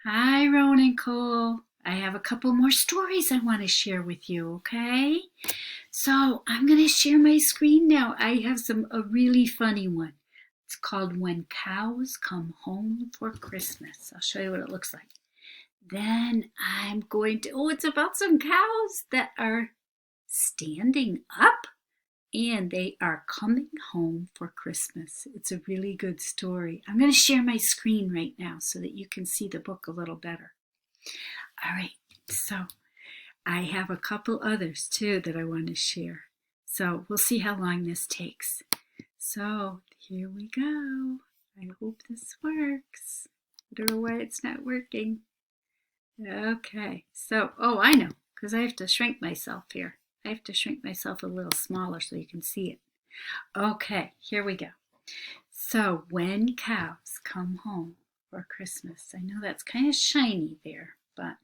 Hi, Rowan and Cole. I have a couple more stories I want to share with you, okay? So I'm going to share my screen now. I have a really funny one. It's called When Cows Come Home for Christmas. I'll show you what it looks like. Then it's about some cows that are standing up and they are coming home for Christmas. It's a really good story. I'm going to share my screen right now so that you can see the book a little better. All right, so I have a couple others too that I want to share. So we'll see how long this takes. So here we go. I hope this works. I don't know why it's not working. Okay, I know, because I have to shrink myself here. I have to shrink myself a little smaller so you can see it. Okay, here we go. So when cows come home for Christmas, I know that's kind of shiny there, but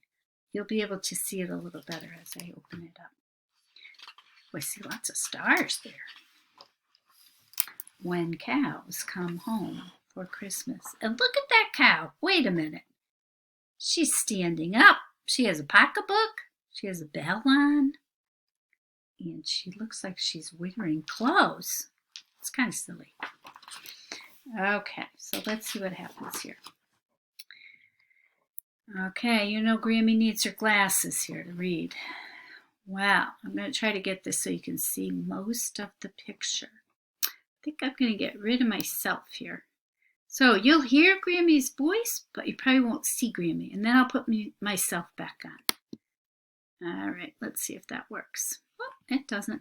you'll be able to see it a little better as I open it up. Oh, I see lots of stars there. When cows come home for Christmas. And look at that cow. Wait a minute. She's standing up. She has a pocketbook. She has a bell on. And she looks like she's wearing clothes. It's kind of silly. Okay, so let's see what happens here. Okay, Grammy needs her glasses here to read. Wow, I'm going to try to get this so you can see most of the picture. I think I'm going to get rid of myself here. So you'll hear Grammy's voice, but you probably won't see Grammy. And then I'll put myself back on. All right, let's see if that works. Oh, it doesn't.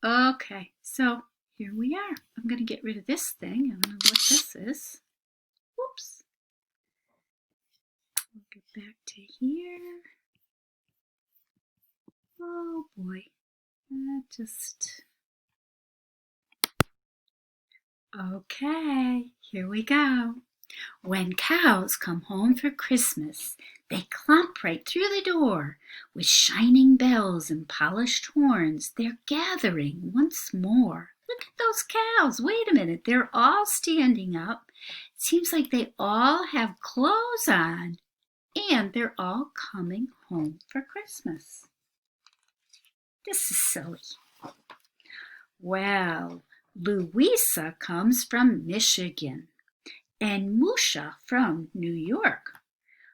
Okay, so here we are. I'm going to get rid of this thing. I don't know what this is. Whoops. We'll get back to here. Oh boy. Okay, here we go. When cows come home for Christmas, they clomp right through the door. With shining bells and polished horns, they're gathering once more. Look at those cows. Wait a minute, they're all standing up. It seems like they all have clothes on, and they're all coming home for Christmas. This is silly. Well, Louisa comes from Michigan and Musha from New York,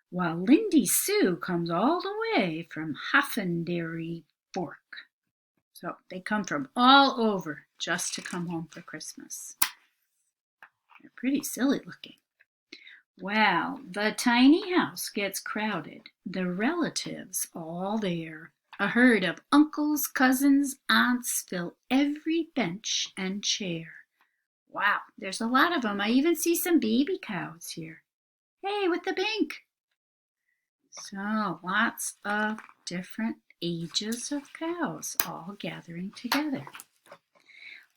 while Lindy Sue comes all the way from Huffenderry Fork. So they come from all over just to come home for Christmas. They're pretty silly looking. Well, the tiny house gets crowded, the relatives all there. A herd of uncles, cousins, aunts fill every bench and chair. Wow, there's a lot of them. I even see some baby cows here. Hey, with the pink. So lots of different ages of cows all gathering together.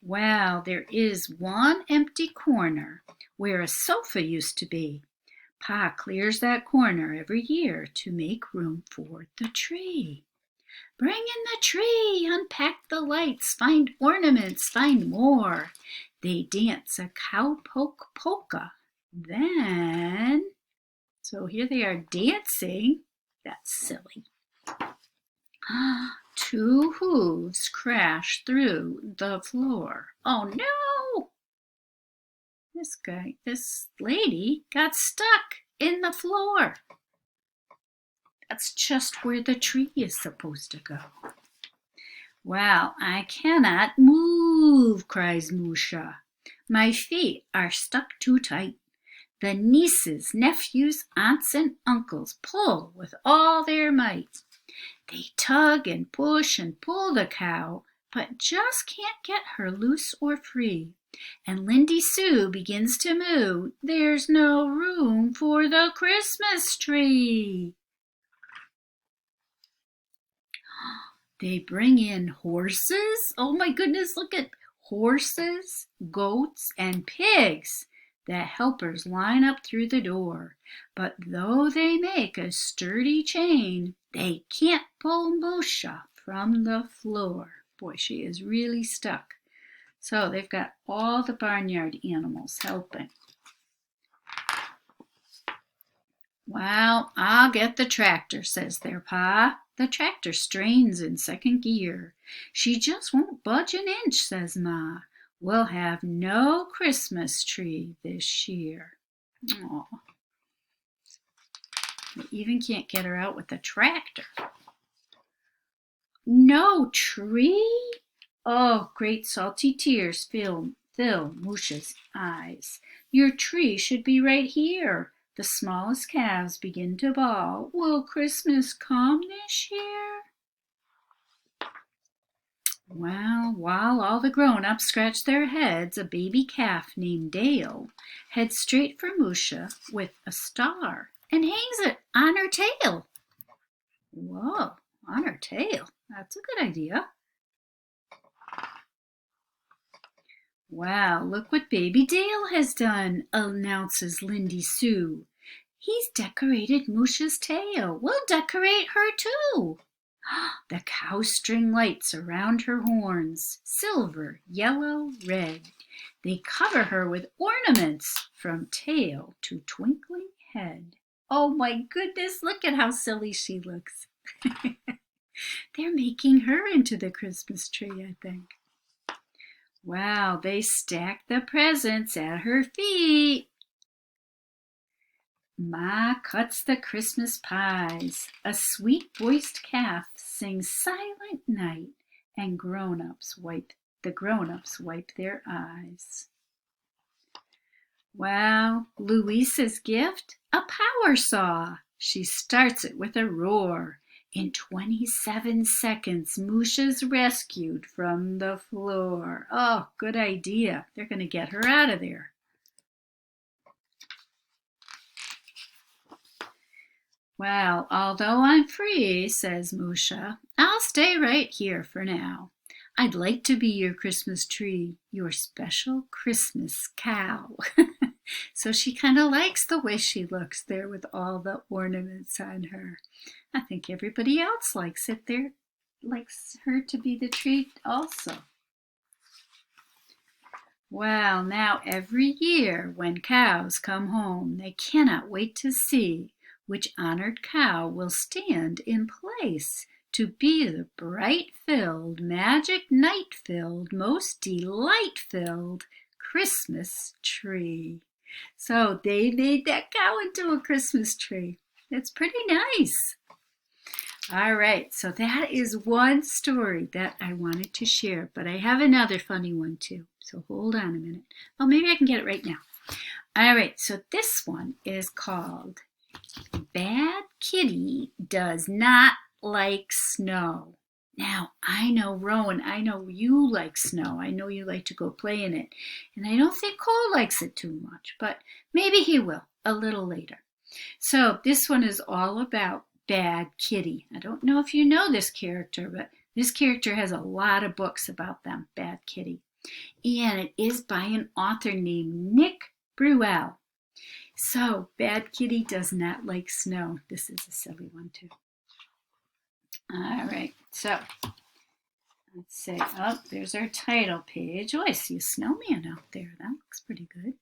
Well, there is one empty corner where a sofa used to be. Pa clears that corner every year to make room for the tree. Bring in the tree, unpack the lights, find ornaments, find more. They dance a cowpoke polka. Then, so here they are dancing. That's silly. Two hooves crash through the floor. Oh no! This lady got stuck in the floor. That's just where the tree is supposed to go. Well, I cannot move, cries Musha. My feet are stuck too tight. The nieces, nephews, aunts, and uncles pull with all their might. They tug and push and pull the cow, but just can't get her loose or free. And Lindy Sue begins to moo. There's no room for the Christmas tree. They bring in horses. Oh my goodness, look at horses, goats, and pigs. The helpers line up through the door. But though they make a sturdy chain, they can't pull Musha from the floor. Boy, she is really stuck. So they've got all the barnyard animals helping. Well, I'll get the tractor, says their pa. The tractor strains in second gear. She just won't budge an inch, says Ma. We'll have no Christmas tree this year. Aw, they even can't get her out with the tractor. No tree? Oh, great salty tears fill Musha's eyes. Your tree should be right here. The smallest calves begin to bawl. Will Christmas come this year? Well, while all the grown-ups scratch their heads, a baby calf named Dale heads straight for Musha with a star and hangs it on her tail. Whoa, on her tail. That's a good idea. Wow, look what Baby Dale has done, announces Lindy Sue. He's decorated Musha's tail. We'll decorate her too. The cowstring lights around her horns, silver, yellow, red. They cover her with ornaments from tail to twinkling head. Oh my goodness, look at how silly she looks. They're making her into the Christmas tree, I think. Wow, they stack the presents at her feet. Ma cuts the Christmas pies. A sweet-voiced calf sings Silent Night, and the grown-ups wipe their eyes. Wow, Louisa's gift? A power saw. She starts it with a roar. In 27 seconds, Musha's rescued from the floor. Oh, good idea. They're going to get her out of there. Well, although I'm free, says Musha, I'll stay right here for now. I'd like to be your Christmas tree, your special Christmas cow. So she kind of likes the way she looks there with all the ornaments on her. I think everybody else likes it there, likes her to be the tree also. Well, now every year when cows come home, they cannot wait to see which honored cow will stand in place to be the bright-filled, magic night-filled, most delight-filled Christmas tree. So they made that cow into a Christmas tree. It's pretty nice. All right, so that is one story that I wanted to share, but I have another funny one too. So hold on a minute. Oh, maybe I can get it right now. All right, so this one is called Bad Kitty Does Not Like Snow. Now, I know, Rowan, I know you like snow. I know you like to go play in it. And I don't think Cole likes it too much, but maybe he will a little later. So this one is all about Bad Kitty. I don't know if you know this character, but this character has a lot of books about them, Bad Kitty. And it is by an author named Nick Bruel. So, Bad Kitty does not like snow. This is a silly one too. All right, so let's see. Oh, there's our title page. Oh, I see a snowman out there. That looks pretty good.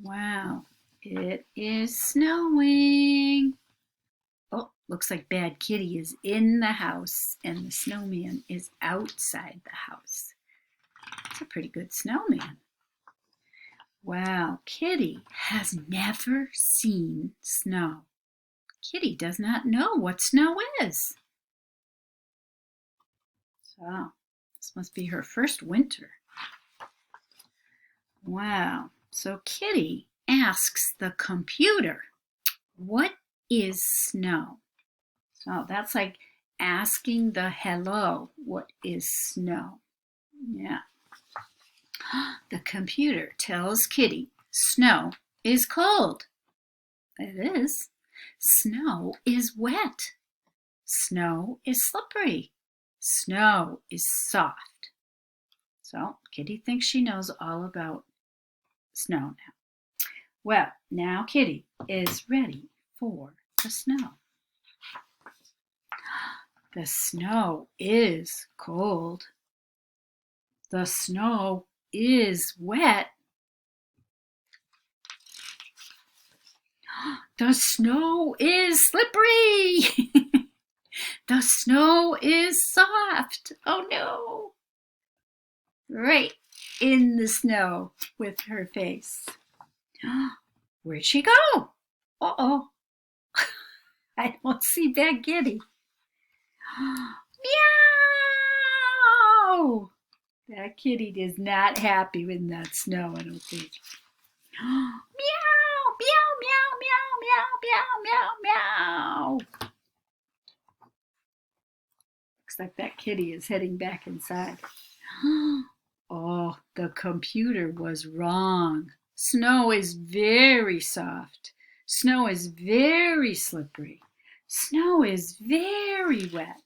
Wow, it is snowing. Oh, looks like Bad Kitty is in the house and the snowman is outside the house. It's a pretty good snowman. Wow, Kitty has never seen snow. Kitty does not know what snow is. So, this must be her first winter. Wow, so Kitty asks the computer, what is snow? So that's like asking the hello, what is snow? Yeah. The computer tells Kitty, snow is cold. It is. Snow is wet. Snow is slippery. Snow is soft. So Kitty thinks she knows all about snow now. Well, now Kitty is ready for the snow. The snow is cold. The snow is wet. The snow is slippery. The snow is soft. Oh no. Right in the snow with her face. Where'd she go? Uh-oh. I don't see that kitty. Meow! That kitty is not happy with that snow, I don't think. Meow, meow, meow, meow, meow, meow, meow, meow. Looks like that kitty is heading back inside. Oh, the computer was wrong. Snow is very soft. Snow is very slippery. Snow is very wet.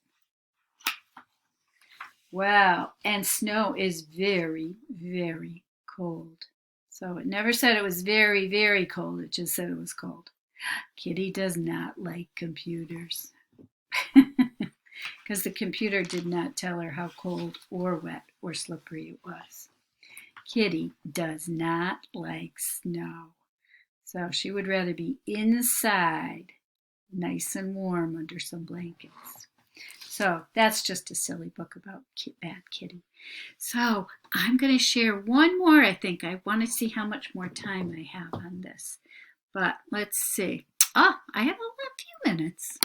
Wow, and snow is very, very cold. So it never said it was very, very cold. It just said it was cold. Kitty does not like computers because the computer did not tell her how cold or wet or slippery it was. Kitty does not like snow. So she would rather be inside, nice and warm under some blankets. So that's just a silly book about Bad Kitty. So I'm going to share one more, I think. I want to see how much more time I have on this. But let's see. Oh, I have a few minutes.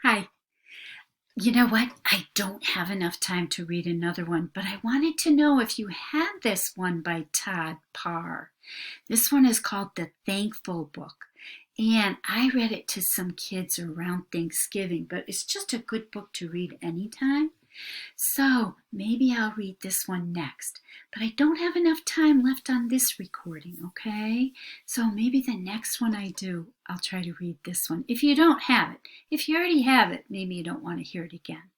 Hi. You know what? I don't have enough time to read another one, but I wanted to know if you had this one by Todd Parr. This one is called The Thankful Book. And I read it to some kids around Thanksgiving, but it's just a good book to read anytime. So maybe I'll read this one next. But I don't have enough time left on this recording, okay? So maybe the next one I do, I'll try to read this one. If you don't have it, if you already have it, maybe you don't want to hear it again.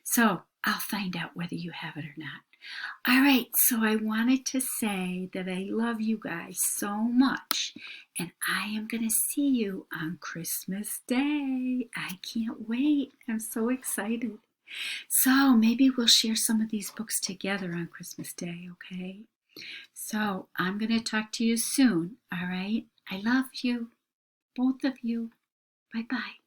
So I'll find out whether you have it or not. All right, so I wanted to say that I love you guys so much, and I am going to see you on Christmas Day. I can't wait. I'm so excited. So maybe we'll share some of these books together on Christmas Day, okay? So I'm going to talk to you soon, all right? I love you, both of you. Bye-bye.